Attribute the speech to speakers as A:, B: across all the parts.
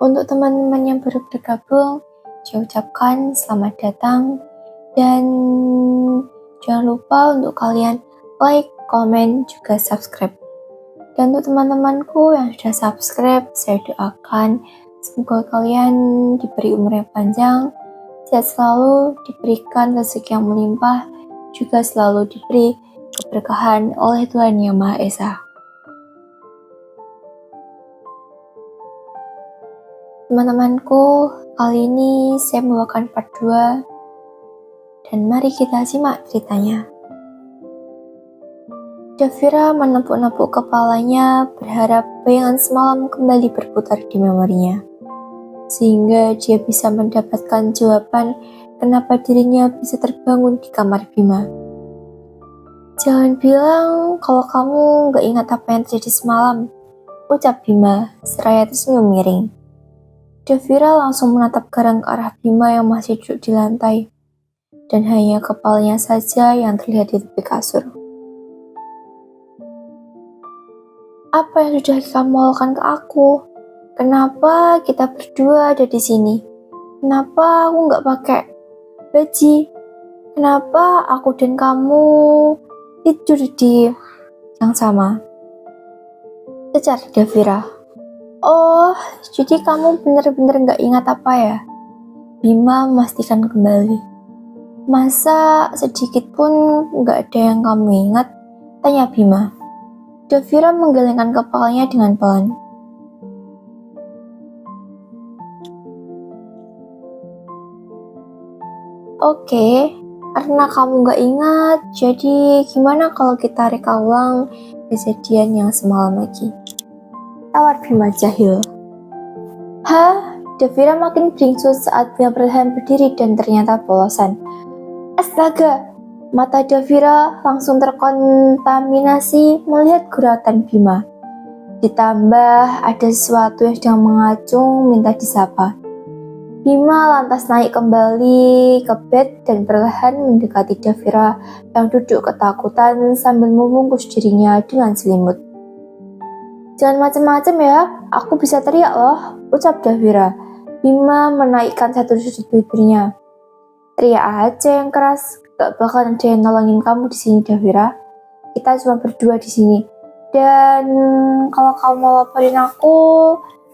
A: Untuk teman-teman yang baru bergabung, saya ucapkan selamat datang dan jangan lupa untuk kalian like, komen, juga subscribe. Dan untuk teman-temanku yang sudah subscribe, saya doakan semoga kalian diberi umur yang panjang, sehat selalu, diberikan rezeki yang melimpah, juga selalu diberi keberkahan oleh Tuhan Yang Maha Esa. Teman-temanku, kali ini saya membawakan part 2 dan mari kita simak ceritanya. Davira menepuk-nepuk kepalanya berharap bayangan semalam kembali berputar di memorinya, sehingga dia bisa mendapatkan jawaban kenapa dirinya bisa terbangun di kamar Bima. Jangan bilang kalau kamu gak ingat apa yang terjadi semalam, ucap Bima seraya tersenyum miring. Davira langsung menatap garang ke arah Bima yang masih duduk di lantai, dan hanya kepalanya saja yang terlihat di tepi kasur. Apa yang sudah kamu lakukan ke aku? Kenapa kita berdua ada di sini? Kenapa aku nggak pakai baju? Kenapa aku dan kamu tidur di yang sama? Cecar Davira. Oh, jadi kamu benar-benar nggak ingat apa ya? Bima memastikan kembali. Masa sedikit pun nggak ada yang kamu ingat? Tanya Bima. Davira menggelengkan kepalanya dengan pelan. Oke, karena kamu gak ingat, jadi gimana kalau kita reka ulang kejadian yang semalam lagi? Tawar Bima jahil. Hah? Davira makin bingsu saat Bima perlahan berdiri dan ternyata polosan. Astaga! Mata Davira langsung terkontaminasi melihat guratan Bima. Ditambah ada sesuatu yang sedang mengacung minta disapa. Bima lantas naik kembali ke bed dan perlahan mendekati Davira yang duduk ketakutan sambil membungkus dirinya dengan selimut. Jangan macam-macam ya, aku bisa teriak loh, ucap Davira. Bima menaikkan satu sudut bibirnya. Teriak aja yang keras, gak bakal ada yang nolongin kamu di sini Davira. Kita cuma berdua di sini. Dan kalau kamu mau laporin aku,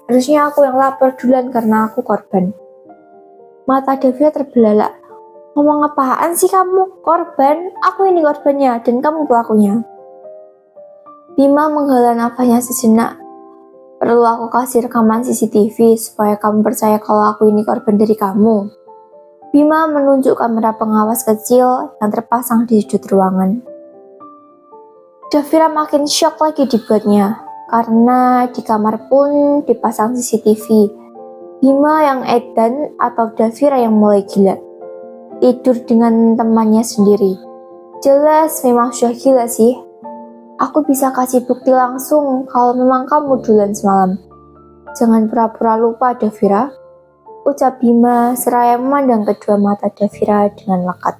A: harusnya aku yang lapor duluan karena aku korban. Mata Davira terbelalak. Ngomong apaan sih kamu? Korban? Aku ini korbannya dan kamu pelakunya. Bima menghela nafasnya sejenak. Perlu aku kasih rekaman CCTV supaya kamu percaya kalau aku ini korban dari kamu. Bima menunjuk kamera pengawas kecil yang terpasang di sudut ruangan. Davira makin syok lagi dibuatnya, karena di kamar pun dipasang CCTV. Bima yang edan atau Davira yang mulai gila. Tidur dengan temannya sendiri. Jelas memang sudah gila sih. Aku bisa kasih bukti langsung kalau memang kamu duluan semalam. Jangan pura-pura lupa Davira, ucap Bima seraya memandang kedua mata Davira dengan lekat.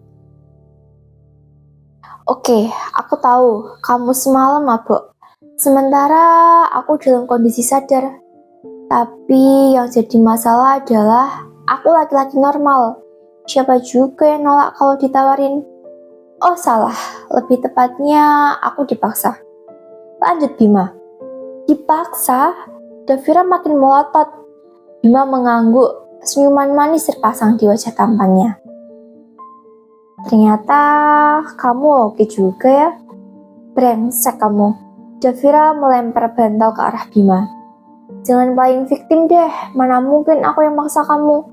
A: Oke, aku tahu kamu semalam mabuk. Sementara aku dalam kondisi sadar. Tapi yang jadi masalah adalah aku laki-laki normal. Siapa juga yang nolak kalau ditawarin? Oh salah, lebih tepatnya aku dipaksa. Lanjut Bima. Dipaksa? Davira makin melotot. Bima mengangguk, senyuman manis terpasang di wajah tampannya. Ternyata kamu oke juga ya. Brengsek kamu. Davira melempar bantal ke arah Bima. Jangan playing victim deh, mana mungkin aku yang maksa kamu.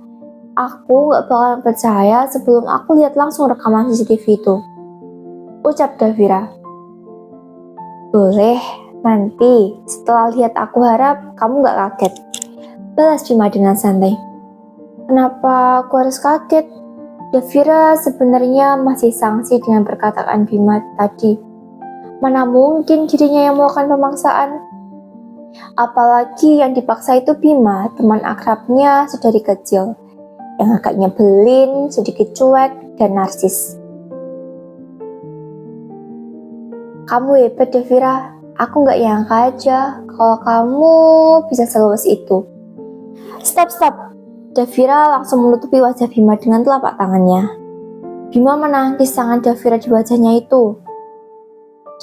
A: Aku gak bakalan percaya sebelum aku lihat langsung rekaman CCTV itu, ucap Davira. Boleh, nanti setelah lihat aku harap kamu gak kaget, balas Bima dengan santai. Kenapa aku harus kaget? Davira sebenarnya masih sangsi dengan perkataan Bima tadi. Mana mungkin dirinya yang melakukan pemaksaan? Apalagi yang dipaksa itu Bima, teman akrabnya sedari kecil, yang agak nyebelin, sedikit cuek, dan narsis. Kamu hebat Davira, aku gak nyangka aja kalau kamu bisa seluas itu. Stop, stop. Davira langsung menutupi wajah Bima dengan telapak tangannya. Bima menangkis tangan Davira di wajahnya itu.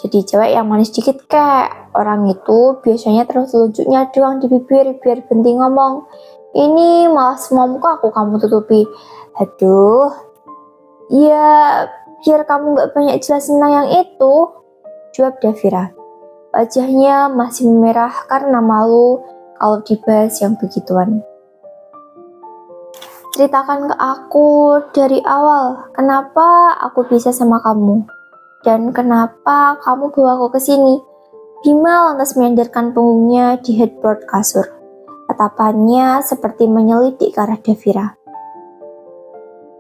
A: Jadi cewek yang manis dikit kek. Orang itu biasanya terus telunjuknya doang di bibir biar berhenti ngomong. Ini malah semua muka aku kamu tutupi. Aduh. Ya biar kamu gak banyak jelasin tentang yang itu, jawab Davira. Wajahnya masih memerah karena malu kalau dibahas yang begituan. Ceritakan ke aku dari awal, kenapa aku bisa sama kamu? Dan kenapa kamu bawa aku ke sini? Bima lantas menyandarkan punggungnya di headboard kasur. Tatapannya seperti menyelidik ke arah Davira.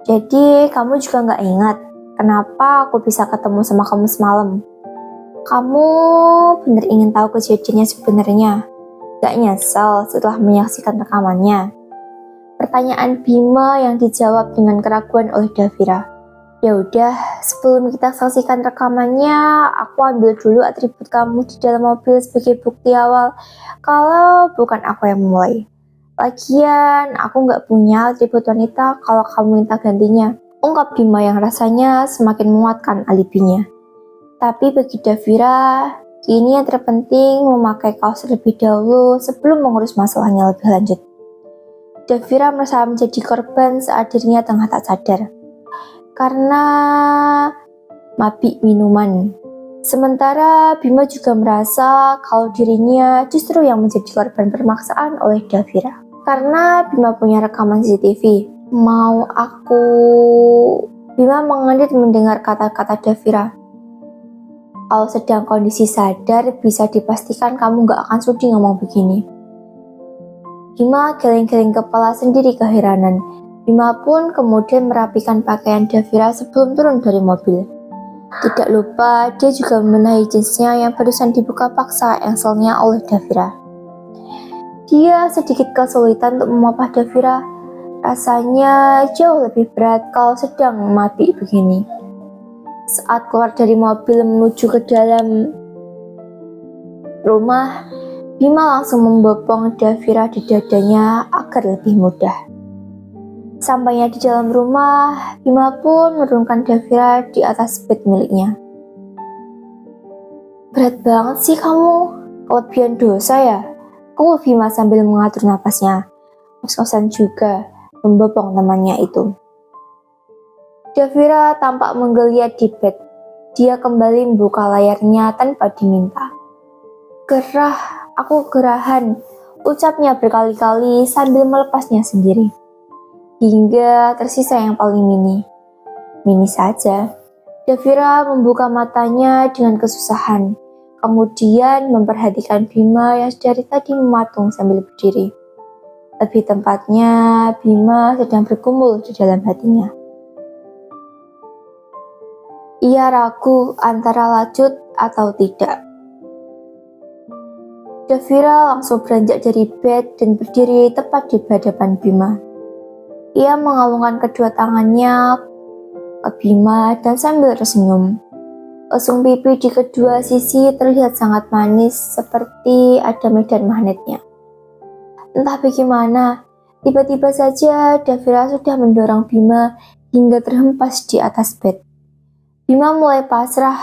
A: Jadi kamu juga gak ingat kenapa aku bisa ketemu sama kamu semalam? Kamu bener ingin tahu kejadiannya sebenarnya? Gak nyesel setelah menyaksikan rekamannya? Pertanyaan Bima yang dijawab dengan keraguan oleh Davira. Ya udah, sebelum kita saksikan rekamannya, aku ambil dulu atribut kamu di dalam mobil sebagai bukti awal kalau bukan aku yang memulai. Lagian, aku nggak punya atribut wanita kalau kamu minta gantinya. Ungkap Bima yang rasanya semakin menguatkan alibinya. Tapi bagi Davira, kini yang terpenting memakai kaos terlebih dahulu sebelum mengurus masalahnya lebih lanjut. Davira merasa menjadi korban saat dirinya tengah tak sadar. Karena mabik minuman. Sementara Bima juga merasa kalau dirinya justru yang menjadi korban permaksaan oleh Davira. Karena Bima punya rekaman CCTV. Bima mengedit mendengar kata-kata Davira. Kalau sedang kondisi sadar, bisa dipastikan kamu gak akan sudi ngomong begini. Bima geleng-geleng kepala sendiri keheranan. Bima pun kemudian merapikan pakaian Davira sebelum turun dari mobil. Tidak lupa, dia juga membenahi jeansnya yang barusan dibuka paksa engselnya oleh Davira. Dia sedikit kesulitan untuk memapah Davira. Rasanya jauh lebih berat kalau sedang mabik begini. Saat keluar dari mobil menuju ke dalam rumah, Bima langsung membopong Davira di dadanya agar lebih mudah. Sampainya di dalam rumah, Bima pun menurunkan Davira di atas bed miliknya. Berat banget sih kamu, kelebihan dosa ya? Kau Bima sambil mengatur napasnya. Kos-kosan juga membopong temannya itu. Davira tampak menggeliat di bed. Dia kembali membuka layarnya tanpa diminta. Gerah, aku gerahan, ucapnya berkali-kali sambil melepasnya sendiri. Hingga tersisa yang paling mini saja. Davira membuka matanya dengan kesusahan, kemudian memperhatikan Bima yang dari tadi mematung sambil berdiri. Lebih tempatnya, Bima sedang bergumul di dalam hatinya. Ia ragu antara lanjut atau tidak. Davira langsung beranjak dari bed dan berdiri tepat di hadapan Bima. Ia mengalungkan kedua tangannya ke Bima dan sambil tersenyum. Lesung pipi di kedua sisi terlihat sangat manis seperti ada medan magnetnya. Entah bagaimana, tiba-tiba saja Davira sudah mendorong Bima hingga terhempas di atas bed. Bima mulai pasrah.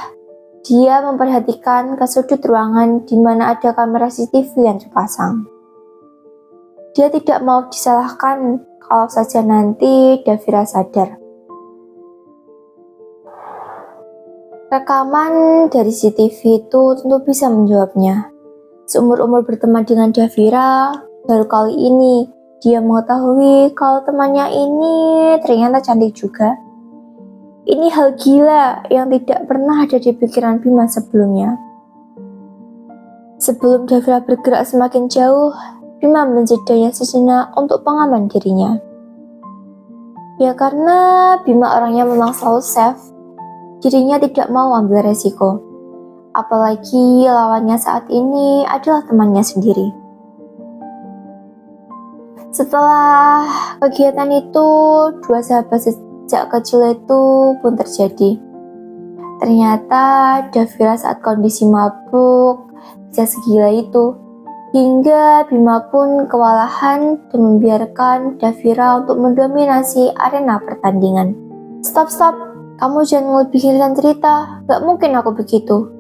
A: Dia memperhatikan ke sudut ruangan di mana ada kamera CCTV yang terpasang. Dia tidak mau disalahkan kalau saja nanti Davira sadar. Rekaman dari CCTV itu tentu bisa menjawabnya. Seumur-umur berteman dengan Davira, baru kali ini dia mengetahui kalau temannya ini ternyata cantik juga. Ini hal gila yang tidak pernah ada di pikiran Bima sebelumnya. Sebelum Davira bergerak semakin jauh, Bima menjedanya sejenak untuk pengaman dirinya. Ya karena Bima orangnya memang selalu safe, dirinya tidak mau ambil resiko. Apalagi lawannya saat ini adalah temannya sendiri. Setelah kegiatan itu, dua sahabat sejak kecil itu pun terjadi. Ternyata Davira saat kondisi mabuk bisa segila itu. Hingga Bima pun kewalahan dan membiarkan Davira untuk mendominasi arena pertandingan. Stop, kamu jangan ngelebihin cerita, gak mungkin aku begitu.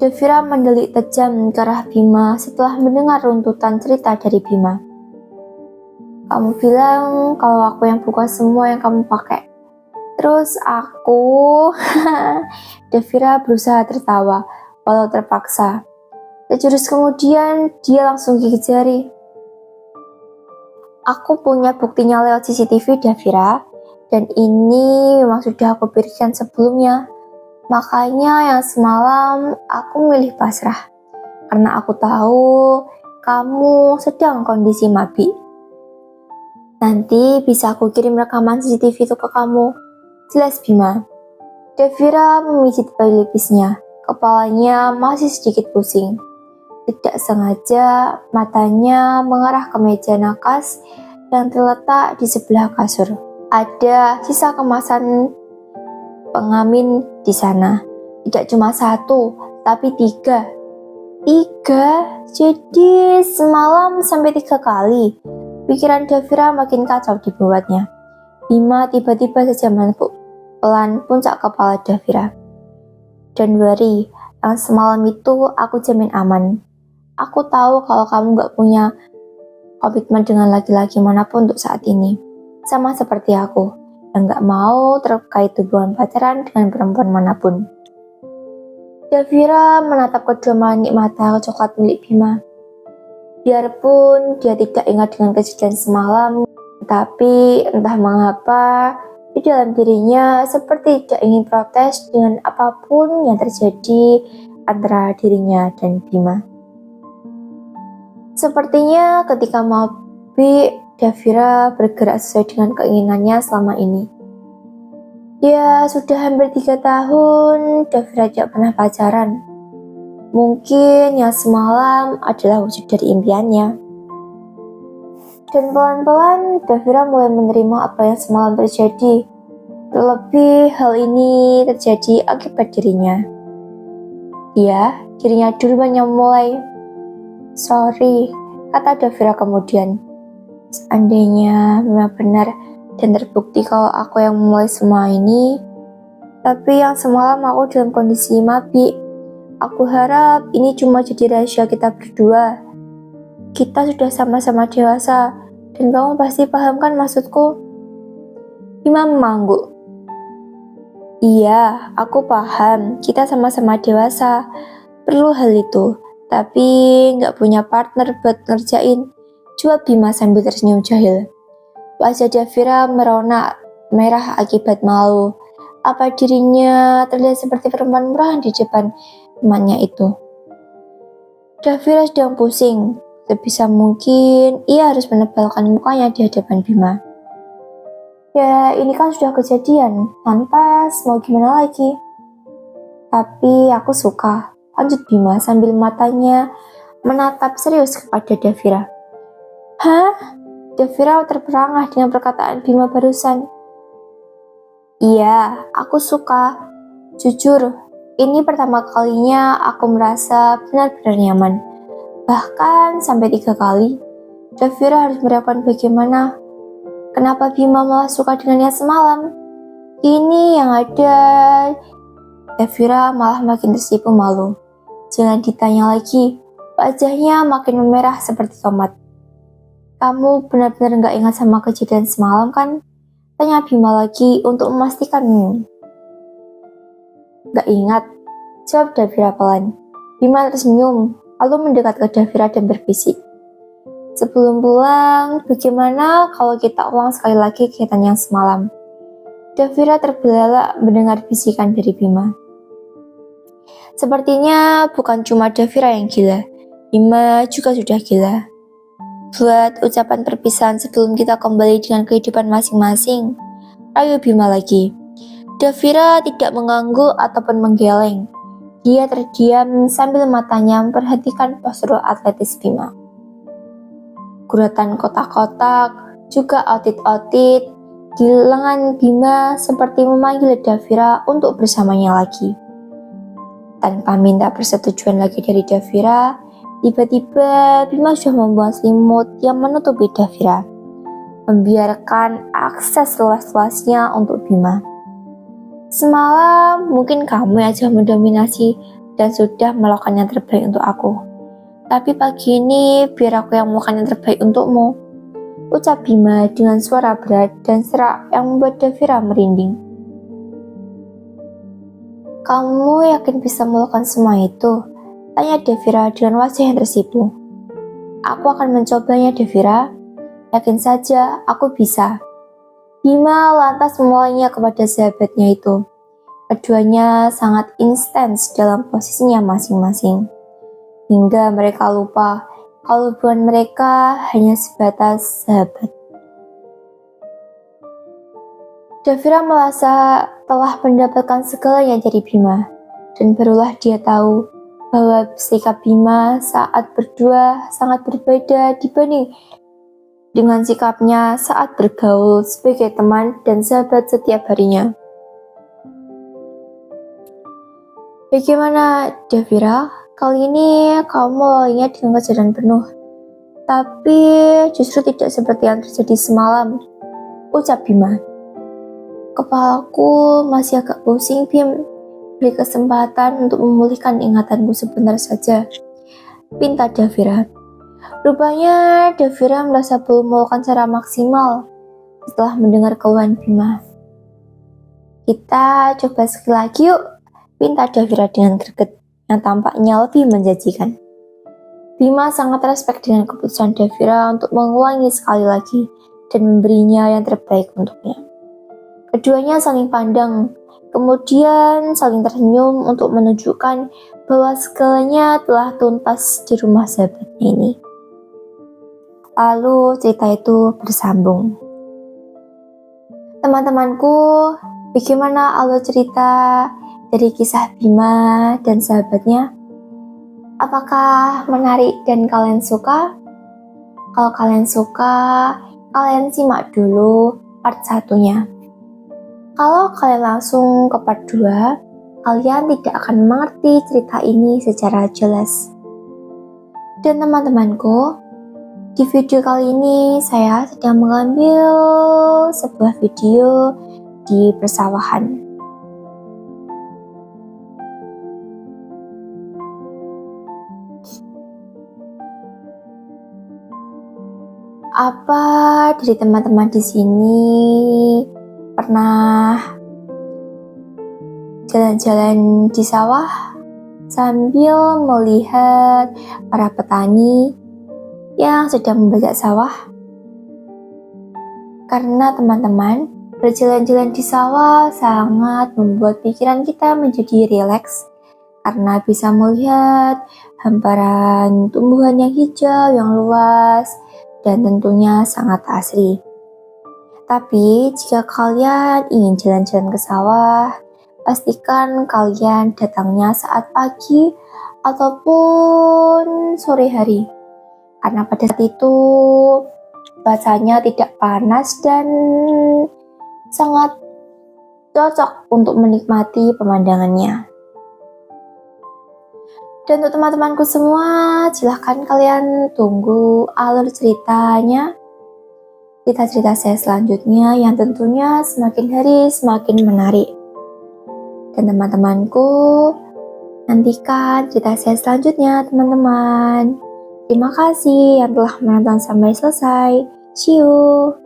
A: Davira mendelik tajam ke arah Bima setelah mendengar runtutan cerita dari Bima. Kamu bilang kalau aku yang buka semua yang kamu pakai. Terus aku... Davira berusaha tertawa, walau terpaksa. Sejurus kemudian, dia langsung gigit jari. Aku punya buktinya lewat CCTV, Davira. Dan ini memang sudah aku berikan sebelumnya. Makanya yang semalam aku milih pasrah. Karena aku tahu kamu sedang kondisi mabik. Nanti bisa aku kirim rekaman CCTV itu ke kamu. Jelas, Bima. Davira memijit pelipisnya. Kepalanya masih sedikit pusing. Tidak sengaja matanya mengarah ke meja nakas yang terletak di sebelah kasur. Ada sisa kemasan pengamin di sana. Tidak cuma satu, tapi tiga. Jadi semalam sampai 3 kali. Pikiran Davira makin kacau dibuatnya. Bima tiba-tiba saja menepuk pelan puncak kepala Davira. Don't worry, yang semalam itu aku jamin aman. Aku tahu kalau kamu gak punya komitmen dengan laki-laki manapun untuk saat ini. Sama seperti aku, yang gak mau terkait hubungan pacaran dengan perempuan manapun. Davira menatap kedua manik mata coklat milik Bima. Biarpun dia tidak ingat dengan kejadian semalam, tapi entah mengapa di dalam dirinya seperti tidak ingin protes dengan apapun yang terjadi antara dirinya dan Bima. Sepertinya ketika mabik, Davira bergerak sesuai dengan keinginannya selama ini. Ya sudah hampir 3 tahun Davira tidak pernah pacaran. Mungkin yang semalam adalah wujud dari impiannya. Dan pelan-pelan Davira mulai menerima apa yang semalam terjadi. Terlebih hal ini terjadi akibat dirinya. Dirinya duluan yang mulai. Sorry, kata Davira kemudian. Seandainya memang benar dan terbukti kalau aku yang memulai semua ini, tapi yang semalam aku dalam kondisi mabik. Aku harap ini cuma jadi rahasia kita berdua. Kita sudah sama-sama dewasa, dan kamu pasti paham kan maksudku? Bima mengangguk. Iya, aku paham. Kita sama-sama dewasa. Perlu hal itu. Tapi nggak punya partner buat ngerjain. Jawab Bima sambil tersenyum jahil. Wajah Davira merona merah akibat malu. Apa dirinya terlihat seperti perempuan murahan di depan temannya itu? Davira sedang pusing. Sebisa mungkin ia harus menebalkan mukanya di hadapan Bima. Ya, ini kan sudah kejadian. Lantas mau gimana lagi? Tapi aku suka, lanjut Bima sambil matanya menatap serius kepada Davira. Hah? Davira terperangah dengan perkataan Bima barusan. Iya, aku suka. Jujur, ini pertama kalinya aku merasa benar-benar nyaman. Bahkan sampai 3 kali. Davira harus merayakan bagaimana. Kenapa Bima malah suka dengannya semalam? Ini yang ada. Davira malah makin tersipu malu. Jangan ditanya lagi. Wajahnya makin memerah seperti tomat. Kamu benar-benar gak ingat sama kejadian semalam kan? Tanya Bima lagi untuk memastikan. Gak ingat. Jawab Davira pelan. Bima tersenyum, lalu mendekat ke Davira dan berbisik. Sebelum pulang, bagaimana kalau kita ulang sekali lagi kegiatan yang semalam? Davira terbelalak mendengar bisikan dari Bima. Sepertinya bukan cuma Davira yang gila, Bima juga sudah gila. Buat ucapan perpisahan sebelum kita kembali dengan kehidupan masing-masing, rayu Bima lagi. Davira tidak mengangguk ataupun menggeleng. Dia terdiam sambil matanya memperhatikan postur atletis Bima. Guratan kotak-kotak, juga otit-otit di lengan Bima seperti memanggil Davira untuk bersamanya lagi. Tanpa minta persetujuan lagi dari Davira, Tiba-tiba Bima sudah membuat selimut yang menutupi Davira, membiarkan akses luas-luasnya untuk Bima. Semalam mungkin kamu yang sudah mendominasi dan sudah melakukan yang terbaik untuk aku. Tapi pagi ini biar aku yang melakukan yang terbaik untukmu, ucap Bima dengan suara berat dan serak yang membuat Davira merinding. Kamu yakin bisa melakukan semua itu? Tanya Davira dengan wajah yang tersipu. Aku akan mencobanya, Davira. Yakin saja, aku bisa. Bima lantas memulainya kepada sahabatnya itu. Keduanya sangat intens dalam posisinya masing-masing. Hingga mereka lupa kalau hubungan mereka hanya sebatas sahabat. Davira merasa telah mendapatkan segalanya dari Bima. Dan barulah dia tahu bahwa sikap Bima saat berdua sangat berbeda dibanding dengan sikapnya saat bergaul sebagai teman dan sahabat setiap harinya. Bagaimana, Davira? Kali ini kamu mulainya dengan kesadaran penuh. Tapi justru tidak seperti yang terjadi semalam, ucap Bima. Kepalaku masih agak pusing, Bim. Beri kesempatan untuk memulihkan ingatanku sebentar saja, pinta Davira. Rupanya Davira merasa belum melakukan secara maksimal setelah mendengar keluhan Bima. Kita coba sekali lagi yuk, pinta Davira dengan greget yang tampaknya lebih menjanjikan. Bima sangat respek dengan keputusan Davira untuk mengulangi sekali lagi dan memberinya yang terbaik untuknya. Keduanya saling pandang, kemudian saling tersenyum untuk menunjukkan bahwa segalanya telah tuntas di rumah sahabatnya ini. Lalu cerita itu bersambung. Teman-temanku, bagaimana alur cerita dari kisah Bima dan sahabatnya? Apakah menarik dan kalian suka? Kalau kalian suka, kalian simak dulu part 1-nya. Kalau kalian langsung ke part 2, kalian tidak akan mengerti cerita ini secara jelas. Dan teman-temanku, di video kali ini saya sedang mengambil sebuah video di persawahan. Apa dari teman-teman di sini pernah jalan-jalan di sawah sambil melihat para petani yang sedang membajak sawah? Karena teman-teman, berjalan-jalan di sawah sangat membuat pikiran kita menjadi rileks karena bisa melihat hamparan tumbuhan yang hijau yang luas dan tentunya sangat asri. Tapi jika kalian ingin jalan-jalan ke sawah, pastikan kalian datangnya saat pagi ataupun sore hari. Karena pada saat itu cuacanya tidak panas dan sangat cocok untuk menikmati pemandangannya. Dan untuk teman-temanku semua, silahkan kalian tunggu alur ceritanya. Cerita-cerita saya selanjutnya yang tentunya semakin hari semakin menarik. Dan teman-temanku, nantikan cerita saya selanjutnya, teman-teman. Terima kasih yang telah menonton sampai selesai. See you!